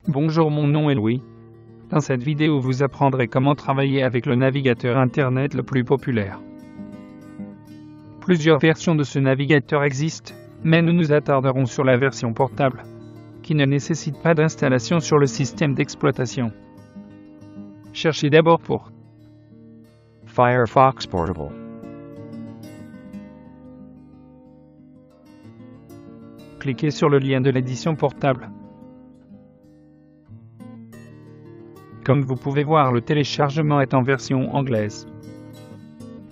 Bonjour, mon nom est Louis. Dans cette vidéo, vous apprendrez comment travailler avec le navigateur Internet le plus populaire. Plusieurs versions de ce navigateur existent, mais nous nous attarderons sur la version portable, qui ne nécessite pas d'installation sur le système d'exploitation. Cherchez d'abord pour Firefox Portable. cliquez sur le lien de l'édition portable. Comme vous pouvez voir, le téléchargement est en version anglaise.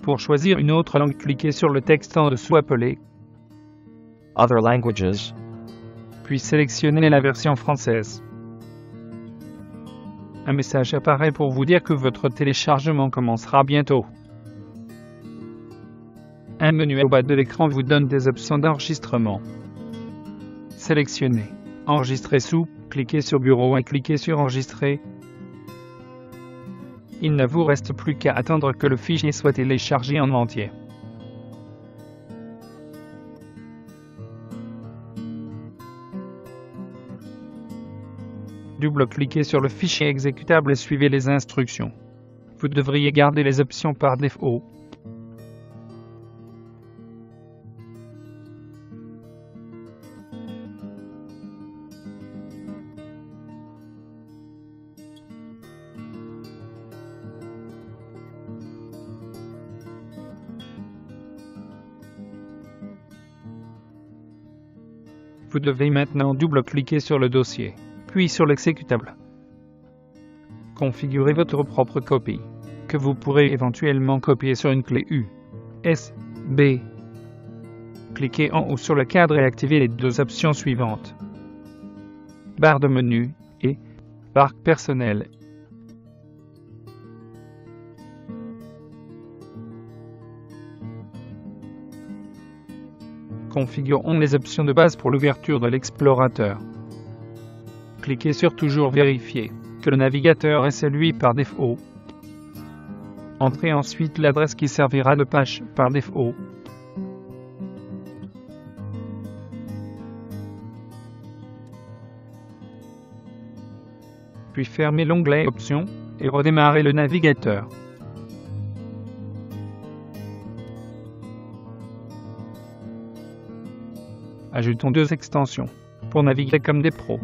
Pour choisir une autre langue, cliquez sur le texte en dessous appelé, Other languages. puis sélectionnez la version française. Un message apparaît pour vous dire que votre téléchargement commencera bientôt. Un menu au bas de l'écran vous donne des options d'enregistrement. Sélectionnez Enregistrer sous, cliquez sur Bureau et cliquez sur Enregistrer. Il ne vous reste plus qu'à attendre que le fichier soit téléchargé en entier. Double-cliquez sur le fichier exécutable et suivez les instructions. Vous devriez garder les options par défaut. Vous devez maintenant double-cliquer sur le dossier, puis sur l'exécutable. Configurez votre propre copie, que vous pourrez éventuellement copier sur une clé USB. Cliquez en haut sur le cadre et activez les deux options suivantes. Barre de menu et barre personnelle. Configurons les options de base pour l'ouverture de l'explorateur. Cliquez sur Toujours vérifier que le navigateur est celui par défaut. Entrez ensuite l'adresse qui servira de page par défaut. Puis fermez l'onglet Options et redémarrez le navigateur. Ajoutons deux extensions pour naviguer comme des pros.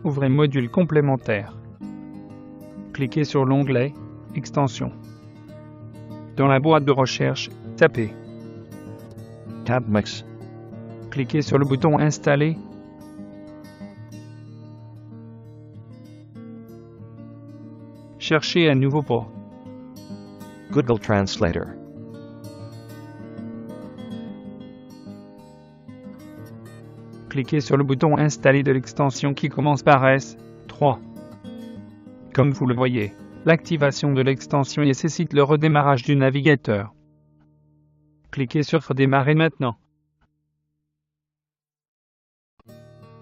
Ouvrez Module complémentaire. Cliquez sur l'onglet Extensions. Dans la boîte de recherche, tapez TabMix. Cliquez sur le bouton Installer. Cherchez à nouveau pour Google Translator. Cliquez sur le bouton Installer de l'extension qui commence par S3. Comme vous le voyez, l'activation de l'extension nécessite le redémarrage du navigateur. Cliquez sur Redémarrer maintenant.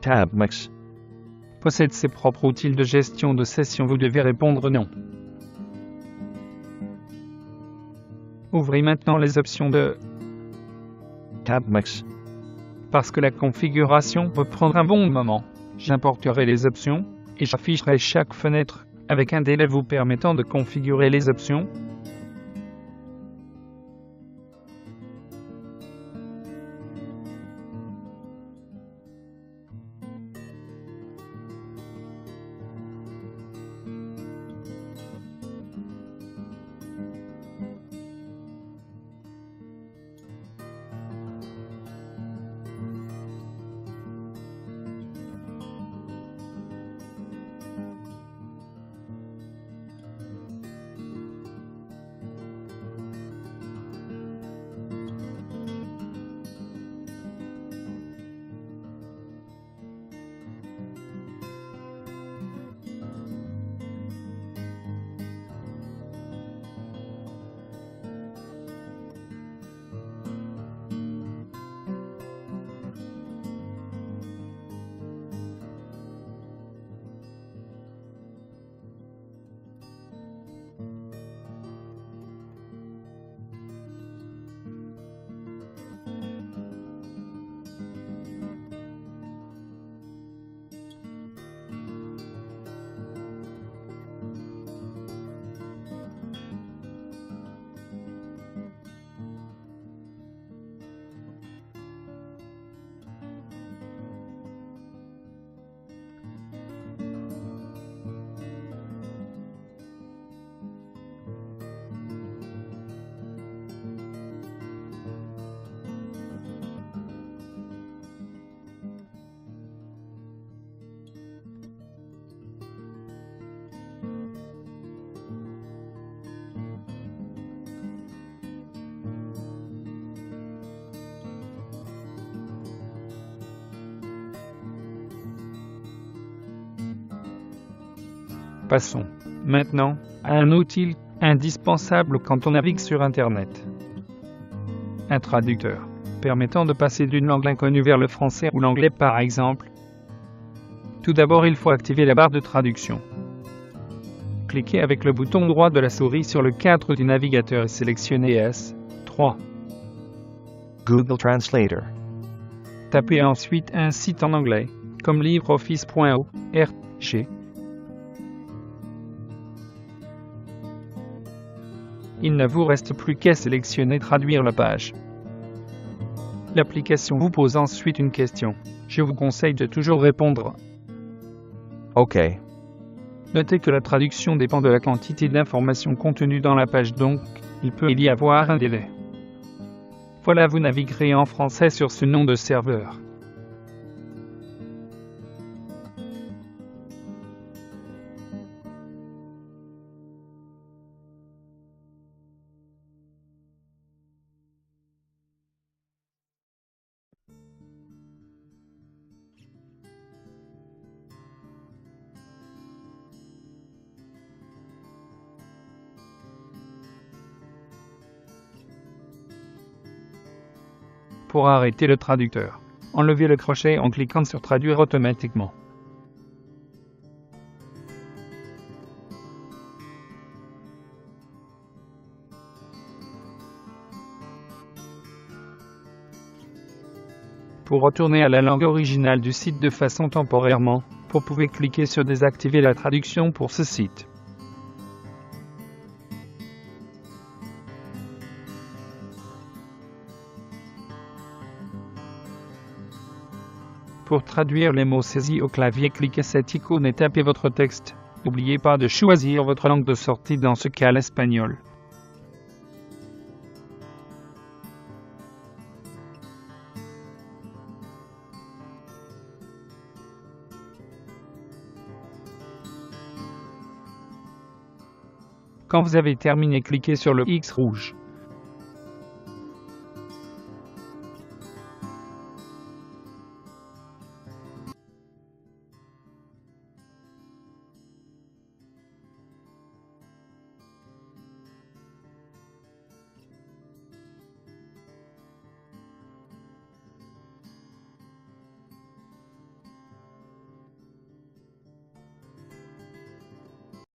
TabMix. Possède ses propres outils de gestion de session, vous devez répondre non. Ouvrez maintenant les options de TabMix. Parce que la configuration peut prendre un bon moment, j'importerai les options et j'afficherai chaque fenêtre avec un délai vous permettant de configurer les options. Passons maintenant à un outil indispensable quand on navigue sur Internet. Un traducteur, permettant de passer d'une langue inconnue vers le français ou l'anglais par exemple. Tout d'abord, il faut activer la barre de traduction. Cliquez avec le bouton droit de la souris sur le cadre du navigateur et sélectionnez S3. Google Translator. Tapez ensuite un site en anglais, comme LibreOffice.org. Il ne vous reste plus qu'à sélectionner Traduire la page. L'application vous pose ensuite une question. Je vous conseille de toujours répondre. OK. Notez que la traduction dépend de la quantité d'informations contenues dans la page, donc il peut y avoir un délai. Voilà, vous naviguerez en français sur ce nom de serveur. Pour arrêter le traducteur, enlevez le crochet en cliquant sur Traduire automatiquement. Pour retourner à la langue originale du site de façon temporairement, vous pouvez cliquer sur Désactiver la traduction pour ce site. Pour traduire les mots saisis au clavier, cliquez cette icône et tapez votre texte. N'oubliez pas de choisir votre langue de sortie, dans ce cas l'espagnol. Quand vous avez terminé, cliquez sur le X rouge.